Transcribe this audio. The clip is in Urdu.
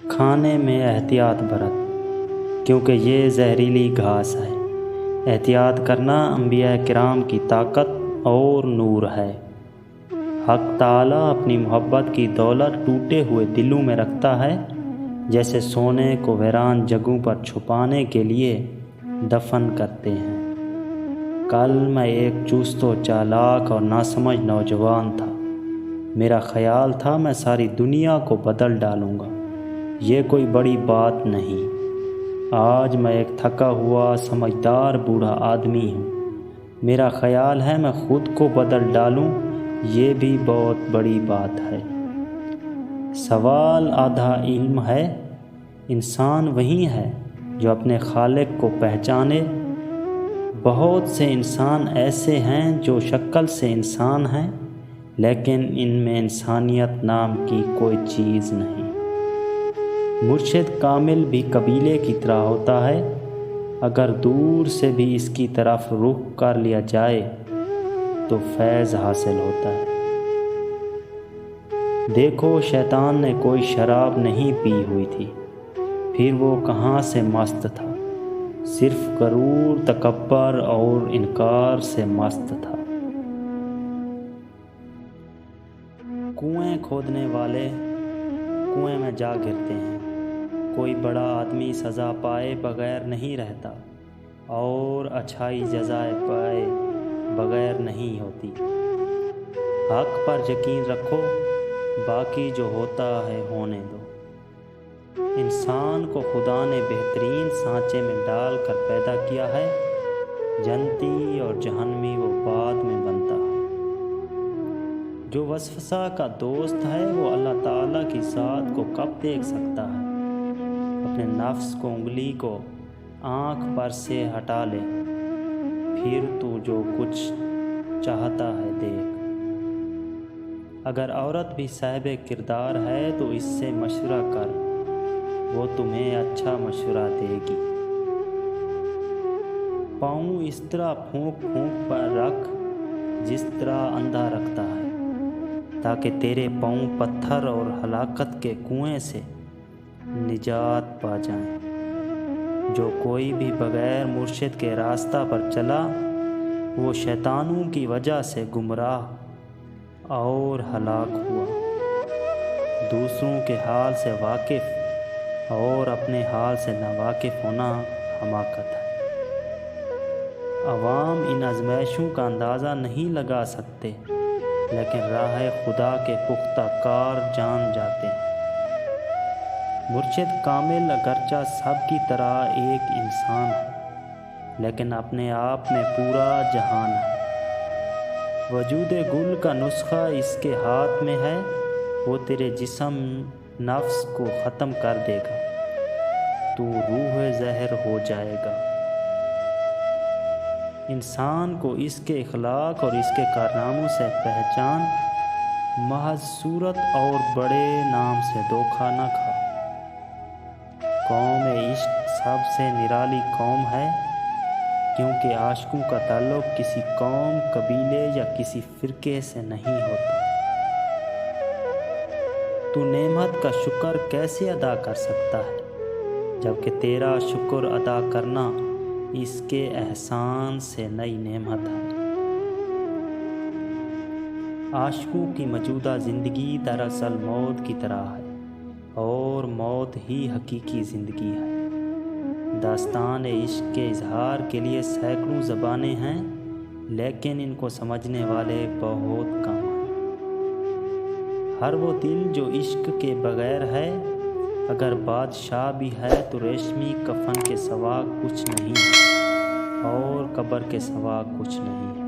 کھانے میں احتیاط برت، کیونکہ یہ زہریلی گھاس ہے۔ احتیاط کرنا انبیاء کرام کی طاقت اور نور ہے۔ حق تعالیٰ اپنی محبت کی دولت ٹوٹے ہوئے دلوں میں رکھتا ہے، جیسے سونے کو ویران جگہوں پر چھپانے کے لیے دفن کرتے ہیں۔ کل میں ایک چست و چالاک اور ناسمجھ نوجوان تھا۔ میرا خیال تھا میں ساری دنیا کو بدل ڈالوں گا، یہ کوئی بڑی بات نہیں۔ آج میں ایک تھکا ہوا سمجھدار بوڑھا آدمی ہوں۔ میرا خیال ہے میں خود کو بدل ڈالوں، یہ بھی بہت بڑی بات ہے۔ سوال آدھا علم ہے۔ انسان وہی ہے جو اپنے خالق کو پہچانے۔ بہت سے انسان ایسے ہیں جو شکل سے انسان ہیں، لیکن ان میں انسانیت نام کی کوئی چیز نہیں۔ مرشد کامل بھی قبیلے کی طرح ہوتا ہے، اگر دور سے بھی اس کی طرف رخ کر لیا جائے تو فیض حاصل ہوتا ہے۔ دیکھو، شیطان نے کوئی شراب نہیں پی ہوئی تھی، پھر وہ کہاں سے مست تھا؟ صرف غرور، تکبر اور انکار سے مست تھا۔ کنویں کھودنے والے کنویں میں جا گرتے ہیں۔ کوئی بڑا آدمی سزا پائے بغیر نہیں رہتا، اور اچھائی جزائے پائے بغیر نہیں ہوتی۔ حق پر یقین رکھو، باقی جو ہوتا ہے ہونے دو۔ انسان کو خدا نے بہترین سانچے میں ڈال کر پیدا کیا ہے، جنتی اور جہنمی وہ بعد میں بنتا ہے۔ جو وسوسہ کا دوست ہے وہ اللہ تعالیٰ کی ذات کو کب دیکھ سکتا ہے؟ اپنے نفس کو انگلی کو آنکھ پر سے ہٹا لے، پھر تو جو کچھ چاہتا ہے دیکھ۔ اگر عورت بھی صاحب کردار ہے تو اس سے مشورہ کر، وہ تمہیں اچھا مشورہ دے گی۔ پاؤں اس طرح پھونک پھونک پر رکھ جس طرح اندھا رکھتا ہے، تاکہ تیرے پاؤں پتھر اور ہلاکت کے کنویں سے نجات پا جائیں۔ جو کوئی بھی بغیر مرشد کے راستہ پر چلا، وہ شیطانوں کی وجہ سے گمراہ اور ہلاک ہوا۔ دوسروں کے حال سے واقف اور اپنے حال سے ناواقف ہونا حماقت ہے۔ عوام ان آزمائشوں کا اندازہ نہیں لگا سکتے، لیکن راہ خدا کے پختہ کار جان جاتے ہیں۔ مرشد کامل اگرچہ سب کی طرح ایک انسان ہے، لیکن اپنے آپ میں پورا جہان ہے۔ وجود گل کا نسخہ اس کے ہاتھ میں ہے، وہ تیرے جسم نفس کو ختم کر دے گا، تو روح زہر ہو جائے گا۔ انسان کو اس کے اخلاق اور اس کے کارناموں سے پہچان، محض صورت اور بڑے نام سے دھوکہ نہ کھا۔ قوم عشق سب سے نرالی قوم ہے، کیونکہ عاشقوں کا تعلق کسی قوم، قبیلے یا کسی فرقے سے نہیں ہوتا۔ تو نعمت کا شکر کیسے ادا کر سکتا ہے، جبکہ تیرا شکر ادا کرنا اس کے احسان سے نئی نعمت ہے۔ عاشقوں کی موجودہ زندگی دراصل موت کی طرح ہے، اور موت ہی حقیقی زندگی ہے۔ داستان عشق کے اظہار کے لیے سینکڑوں زبانیں ہیں، لیکن ان کو سمجھنے والے بہت کم ہیں۔ ہر وہ دل جو عشق کے بغیر ہے، اگر بادشاہ بھی ہے تو ریشمی کفن کے سوا کچھ نہیں ہے، اور قبر کے سوا کچھ نہیں ہے۔